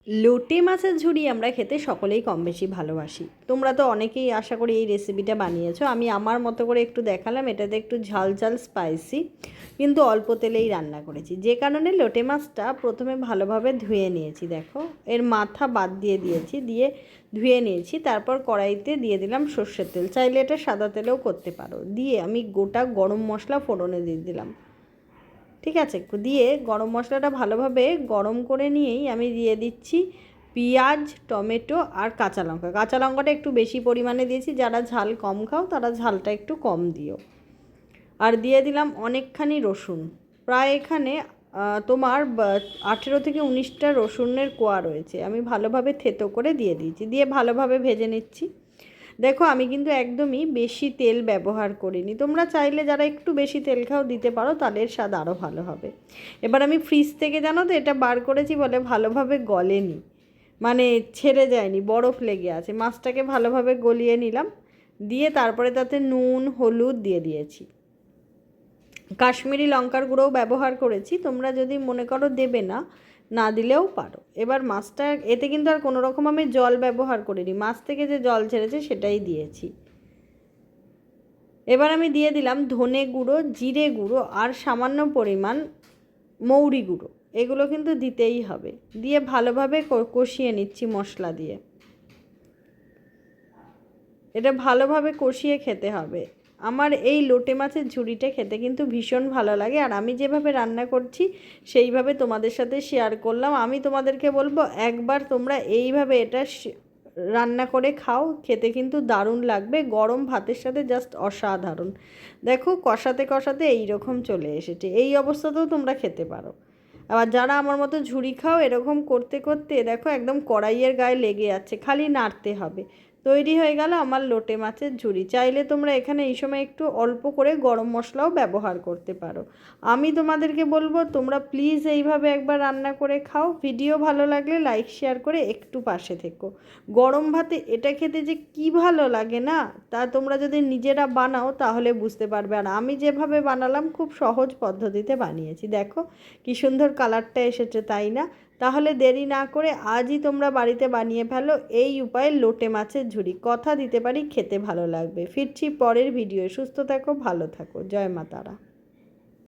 লোটে মাছের ঝুড়ি আমরা খেতে সকলেই কম বেশি ভালোবাসি। তোমরা তো অনেকেই আশা করি এই রেসিপিটা বানিয়েছো। আমি আমার মতো করে একটু দেখালাম, এটাতে একটু ঝাল ঝাল স্পাইসি, কিন্তু অল্প তেলেই রান্না করেছি। যে কারণে লোটে মাছটা প্রথমে ভালোভাবে ধুয়ে নিয়েছি। দেখো, এর মাথা বাদ দিয়েছি, দিয়ে ধুয়ে নিয়েছি। তারপর কড়াইতে দিয়ে দিলাম সর্ষের তেল, চাইলে এটা সাদা তেলেও করতে পারো। দিয়ে আমি গোটা গরম মশলা ফোড়নে দিয়ে দিলাম। ঠিক আছে, দিয়ে গরম মশলাটা ভালোভাবে গরম করে নিয়েই আমি দিয়ে দিচ্ছি পেঁয়াজ, টমেটো আর কাঁচা লঙ্কা। কাঁচা লঙ্কাটা একটু বেশি পরিমাণে দিয়েছি, যারা ঝাল কম খাও তারা ঝালটা একটু কম দিও। আর দিয়ে দিলাম অনেকখানি রসুন, প্রায় এখানে তোমার 18 থেকে 19টা রসুনের কোয়া রয়েছে। আমি ভালোভাবে থেতো করে দিয়ে দিয়েছি, দিয়ে ভালোভাবে ভেজে নিচ্ছি। দেখো, আমি কিন্তু একদমই বেশি তেল ব্যবহার করিনি। তোমরা চাইলে যারা একটু বেশি তেল খাও দিতে পারো, তাহলে স্বাদ আরও ভালো হবে। এবার আমি ফ্রিজ থেকে, জানো তো, এটা বার করেছি বলে ভালোভাবে গলেনি, মানে ছেড়ে যায়নি, বরফ লেগে আছে। মাছটাকে ভালোভাবে গলিয়ে নিলাম, দিয়ে তারপরে তাতে নুন হলুদ দিয়ে দিয়েছি। কাশ্মীরি লঙ্কার গুঁড়োও ব্যবহার করেছি, তোমরা যদি মনে করো দেবে না, না দিলেও পারো। এবার মাছটা, এতে কিন্তু আর কোনো রকম আমি জল ব্যবহার করিনি, মাছ থেকে যে জল ছেড়েছে সেটাই দিয়েছি। এবার আমি দিয়ে দিলাম ধনে গুঁড়ো, জিরে গুঁড়ো আর সামান্য পরিমাণ মৌরি গুঁড়ো। এগুলো কিন্তু দিতেই হবে। দিয়ে ভালোভাবে কষিয়ে নিচ্ছি মশলা দিয়ে। এটা ভালোভাবে কষিয়ে খেতে হবে। আমার এই লোটে মাছের ঝুড়িটা খেতে কিন্তু ভীষণ ভালো লাগে, আর আমি যেভাবে রান্না করছি সেইভাবে তোমাদের সাথে শেয়ার করলাম। আমি তোমাদেরকে বলবো, একবার তোমরা এইভাবে এটা রান্না করে খাও, খেতে কিন্তু দারুণ লাগবে। গরম ভাতের সাথে জাস্ট অসাধারণ। দেখো, কষাতে কষাতে এই রকম চলে এসেছে, এই অবস্থাতেও তোমরা খেতে পারো। আবার যারা আমার মতো ঝুড়ি খাও, এরকম করতে করতে দেখো একদম কড়াইয়ের গায়ে লেগে যাচ্ছে, খালি নাড়তে হবে। তৈরি হয়ে গেল আমার লোটে মাছের ঝুড়ি। চাইলে তোমরা এখানে এই সময় একটু অল্প করে গরম মশলাও ব্যবহার করতে পারো। আমি তোমাদেরকে বলবো, তোমরা প্লিজ এইভাবে একবার রান্না করে খাও। ভিডিও ভালো লাগলে লাইক শেয়ার করে একটু পাশে থেকো। গরম ভাতে এটা খেতে যে কী ভালো লাগে না, তা তোমরা যদি নিজেরা বানাও তাহলে বুঝতে পারবে। আর আমি যেভাবে বানালাম, খুব সহজ পদ্ধতিতে বানিয়েছি। দেখো কি সুন্দর কালারটা এসেছে, তাই না? তাহলে দেরি না করে আজই তোমরা বাড়িতে বানিয়ে ফেলো এই উপায়ে লোটে মাছের ঝুড়ি। কথা দিতে পারি খেতে ভালো লাগবে। ফিরছি পরের ভিডিও। সুস্থ থাকো, ভালো থাকো। জয় মা তারা।